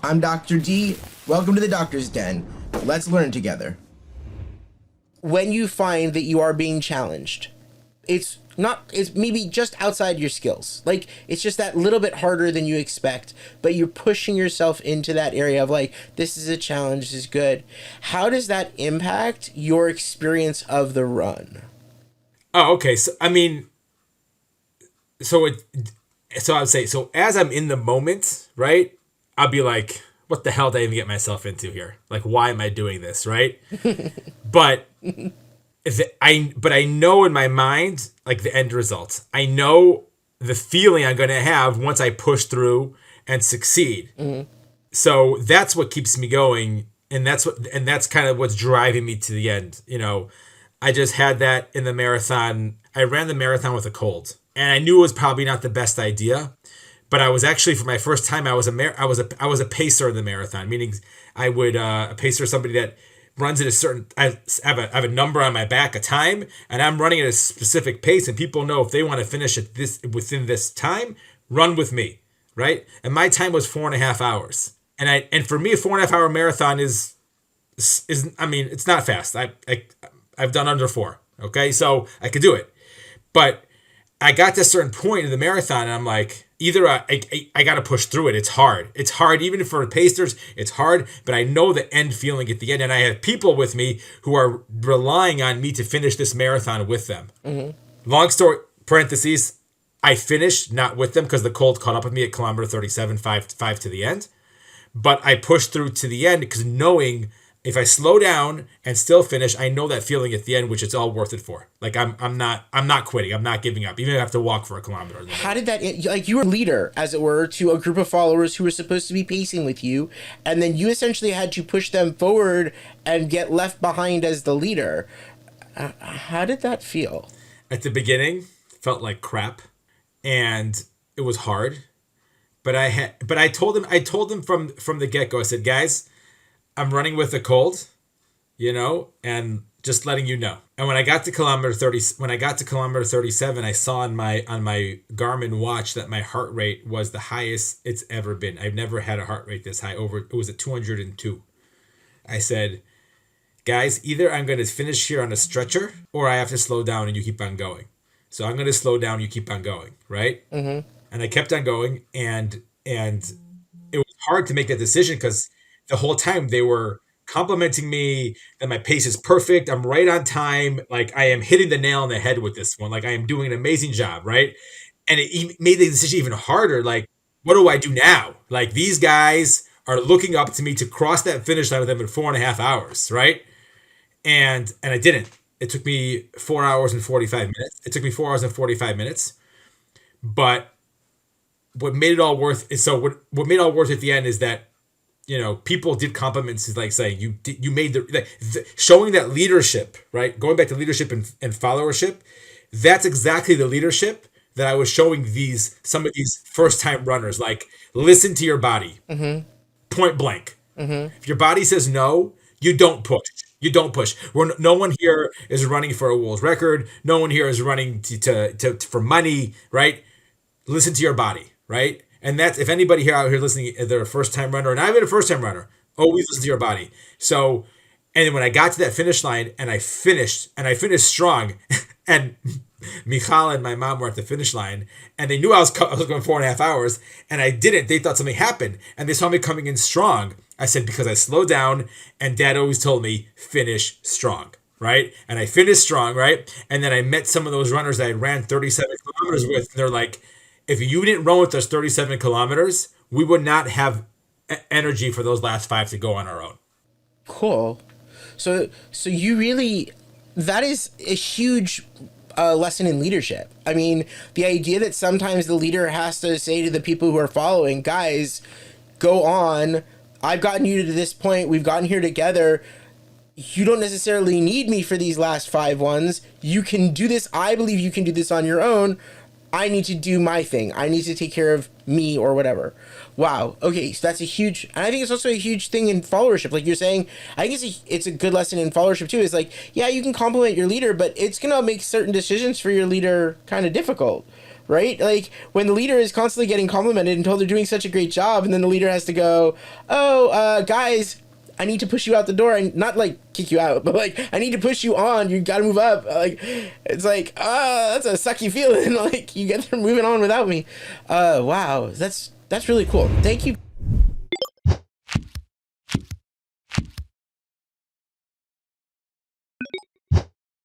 I'm Dr. D. Welcome to the Doctor's Den. Let's learn together. When you find that you are being challenged, it's maybe just outside your skills. Like, it's just that little bit harder than you expect, but you're pushing yourself into that area of like, this is a challenge, this is good. How does that impact your experience of the run? Oh, okay. So, I mean, so I would say, so as I'm in the moment, right? I'll be like, what the hell did I even get myself into here? Like, why am I doing this, right? But I know in my mind, like, the end result. I know the feeling I'm going to have once I push through and succeed. Mm-hmm. So that's what keeps me going, and that's kind of what's driving me to the end. You know, I just had that in the marathon. I ran the marathon with a cold, and I knew it was probably not the best idea. But I was actually, for my first time, I was a pacer in the marathon, meaning I would a pacer is somebody that runs at a certain. I have a number on my back, a time, and I'm running at a specific pace, and people know if they want to finish at this within this time, run with me, right? And my time was 4.5 hours, and for me, a 4.5 hour marathon is I mean, it's not fast. I've done under 4, okay, so I could do it, but I got to a certain point in the marathon, and I'm like, either I got to push through it. It's hard. It's hard, even for pacers. It's hard, but I know the end feeling at the end, and I have people with me who are relying on me to finish this marathon with them. Mm-hmm. Long story, parentheses, I finished not with them because the cold caught up with me at kilometer 37, 5 to the end. But I pushed through to the end because knowing if I slow down and still finish, I know that feeling at the end, which it's all worth it for. Like, I'm not quitting. I'm not giving up, even if I have to walk for a kilometer. How did that, like, you were a leader, as it were, to a group of followers who were supposed to be pacing with you, and then you essentially had to push them forward and get left behind as the leader. How did that feel? At the beginning, felt like crap, and it was hard. But I told them from the get-go. I said, guys, I'm running with a cold, you know, and just letting you know. And when I got to kilometer 37, I saw on my Garmin watch that my heart rate was the highest it's ever been. I've never had a heart rate this high. It was at 202. I said, guys, either I'm going to finish here on a stretcher or I have to slow down and you keep on going. So I'm going to slow down, you keep on going, right? Mm-hmm. And I kept on going, and it was hard to make that decision because the whole time they were complimenting me that my pace is perfect. I'm right on time. Like, I am hitting the nail on the head with this one. Like, I am doing an amazing job, right? And it made the decision even harder. Like, what do I do now? Like, these guys are looking up to me to cross that finish line with them in 4.5 hours, right? And I didn't. It took me 4 hours and 45 minutes. But what made it all worth is what made it all worth at the end is that, you know, people did compliments, like saying you made showing that leadership, right? Going back to leadership and followership, that's exactly the leadership that I was showing some of these first time runners. Like, listen to your body, mm-hmm. Point blank. Mm-hmm. If your body says no, you don't push. You don't push. No one here is running for a world record. No one here is running for money, right? Listen to your body, right? And that's, if anybody here out here listening, they're a first time runner, and I've been a first time runner, always listen to your body. So, and when I got to that finish line and I finished strong, and Michal and my mom were at the finish line, and they knew I was going 4.5 hours, and I didn't. They thought something happened, and they saw me coming in strong. I said, because I slowed down, and Dad always told me, finish strong, right? And I finished strong, right? And then I met some of those runners I had ran 37 kilometers with, and they're like, if you didn't run with us 37 kilometers, we would not have energy for those last 5 to go on our own. Cool. So you really, that is a huge lesson in leadership. I mean, the idea that sometimes the leader has to say to the people who are following, guys, go on. I've gotten you to this point. We've gotten here together. You don't necessarily need me for these last 5 ones. You can do this. I believe you can do this on your own. I need to do my thing. I need to take care of me or whatever. Wow. Okay, so that's a huge, and I think it's also a huge thing in followership. Like you're saying, I think it's a good lesson in followership too. It's like, yeah, you can compliment your leader, but it's going to make certain decisions for your leader kind of difficult. right? Like when the leader is constantly getting complimented and told they're doing such a great job, and then the leader has to go, "Oh, guys, I need to push you out the door," and not like kick you out, but like I need to push you on. You got to move up. Like it's like, that's a sucky feeling. Like you get them moving on without me. Wow, that's really cool. Thank you.